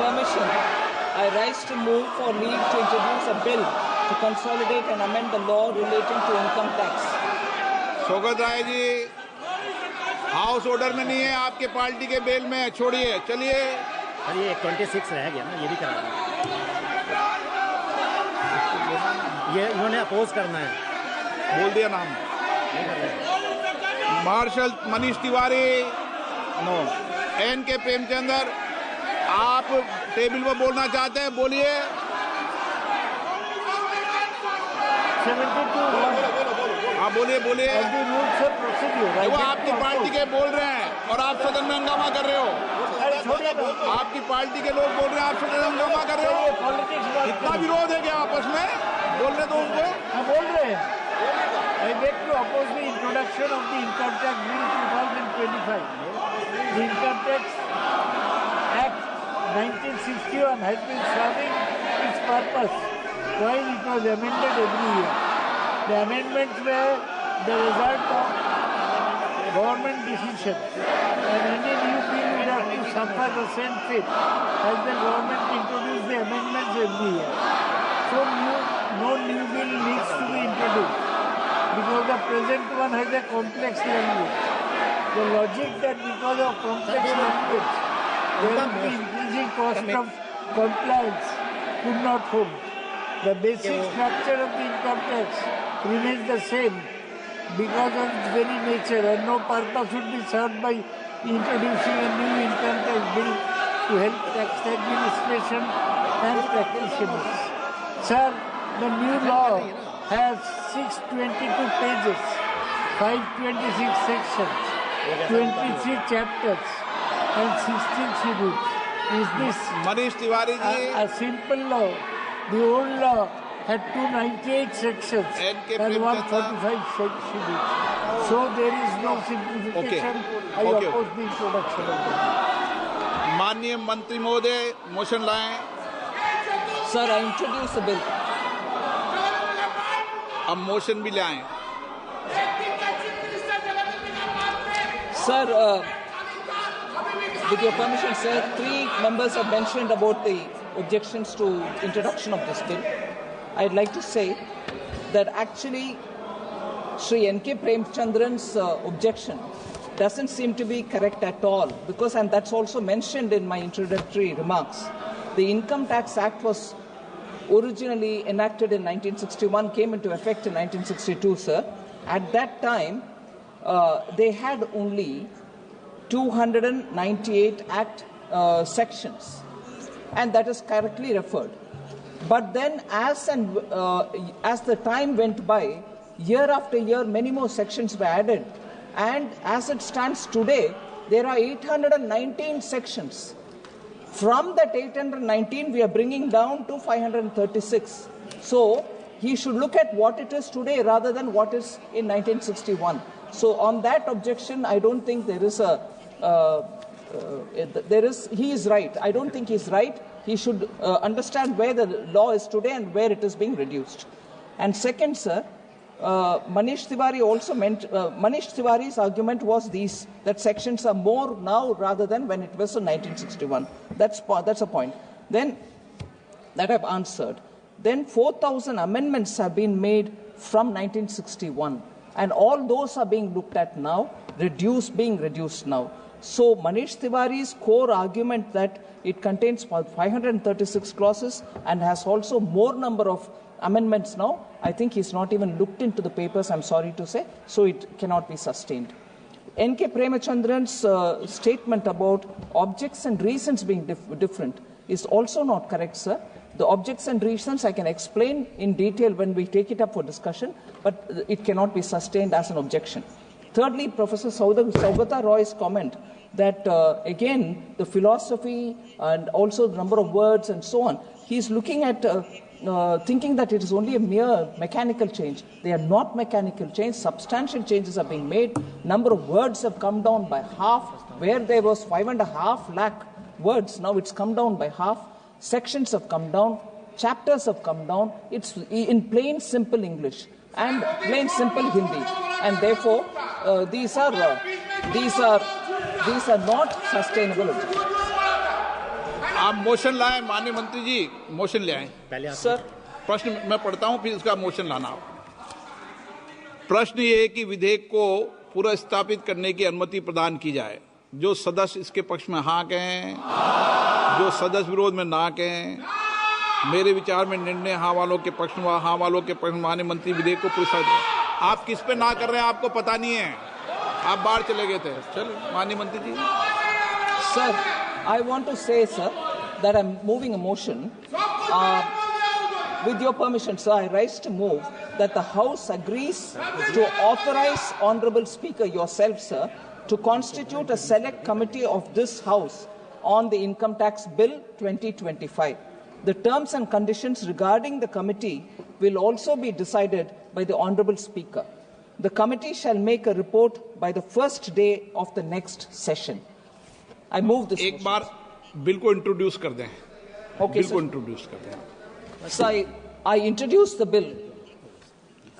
permission, I rise to move for leave to introduce a bill to consolidate and amend the law relating to income tax. Shaukat Rai ji, house order में नहीं है, आपके party के bell में है, छोड़िए, चलिए। ये 26 रह गया ना, ये भी करा दें। ये इन्होंने अपोज करना है, बोल दिया नाम। Marshal Manish Tiwari, no. N K. Premchandra, आप टेबल पर बोलना चाहते हैं, बोलिए। 72 हाँ बोलिए बोलिए। वो आपकी पार्टी के बोल रहे हैं और आप सदन में हंगामा कर रहे हो। आपकी पार्टी के लोग बोल रहे हैं, आप सदन में हंगामा कर रहे हो। इतना विरोध है क्या आपस में? बोलने दो उनको। बोल रहे हैं। I beg to oppose the introduction of the Income Tax Bill 2025. The Income Tax Act 1961 has been serving its purpose while it was amended every year. The amendments were the result of government decision, and any new bill will have to suffer the same fate as the government introduced the amendments every year. So no new bill needs to be introduced, because the present one has a complex language. The logic that because of complex language there will be increasing cost of compliance could not hold. The basic structure of the income tax remains the same because of its very nature, and no purpose would be served by introducing a new income tax bill to help tax administration and practitioners. Sir, the new law has 622 pages, 526 sections, 23 chapters, and 16 schedules. Is this Manish Tiwari ji, a simple law? The old law had 298 sections and 145 schedules. So there is no simplification. I oppose the introduction of the माननीय मंत्री महोदय motion लाएं। Sir, I introduce the bill. अब motion भी लाएं। Sir, with your permission, sir, 3 members have mentioned about the objections to introduction of this bill. I'd like to say that actually Sri N.K. Premchandran's objection doesn't seem to be correct at all, because, and that's also mentioned in my introductory remarks, the Income Tax Act was originally enacted in 1961, came into effect in 1962, sir. At that time, they had only 298 Act sections, and that is correctly referred. But then, as the time went by, year after year, many more sections were added, and as it stands today, there are 819 sections. From that 819, we are bringing down to 536. So he should look at what it is today rather than what is in 1961. So on that objection, I don't think there is a he is right. I don't think he's right. He should understand where the law is today and where it is being reduced. And second, sir, Manish Tiwari also meant, Manish Tiwari's argument was that sections are more now rather than when it was in 1961. That's a point. Then, that I've answered. Then 4,000 amendments have been made from 1961, and all those are being looked at now, being reduced now. So Manish Tiwari's core argument that it contains 536 clauses and has also more number of amendments now, I think he's not even looked into the papers, I'm sorry to say, so it cannot be sustained. N.K. Premachandran's statement about objects and reasons being different is also not correct, sir. The objects and reasons I can explain in detail when we take it up for discussion, but it cannot be sustained as an objection. Thirdly, Professor Saugata Roy's comment that, again, the philosophy and also the number of words and so on, he's looking at thinking that it is only a mere mechanical change. They are not mechanical change. Substantial changes are being made. Number of words have come down by half. Where there was 5.5 lakh words, now it's come down by half. Sections have come down. Chapters have come down. It's in plain, simple English and plain, simple Hindi. And therefore, these are not sustainable objectives. आप motion लाएं, माननीय मंत्री जी, motion ले आए। पहले आप Sir, प्रश्न मैं पढ़ता हूं, फिर इसका मोशन लाना आप। प्रश्न ये है कि विधेयक को पुनर्स्थापित करने की अनुमति प्रदान की जाए। जो सदस्य इसके पक्ष में हाँ कहें, जो सदस्य विरोध में ना कहें। मेरे विचार में निर्णय हाँ वालों के पक्ष में, हाँ वालों के पक्ष में। माननीय मंत्री विधेयक को पुनर्स्थापित। आप किस पे ना कर रहे हैं आपको पता नहीं है, आप बाहर चले गए थे। चलो माननीय मंत्री जी। sir, I want to say, sir, that I'm moving a motion. With your permission, sir, I rise to move that the House agrees to authorize Honorable Speaker yourself, sir, to constitute a select committee of this House on the Income Tax Bill 2025. The terms and conditions regarding the committee will also be decided by the Honorable Speaker. The committee shall make a report by the first day of the next session. I move this एक motion. बार bill को introduce कर दें। Okay, bill को sir. Introduce कर दें। So I introduce the bill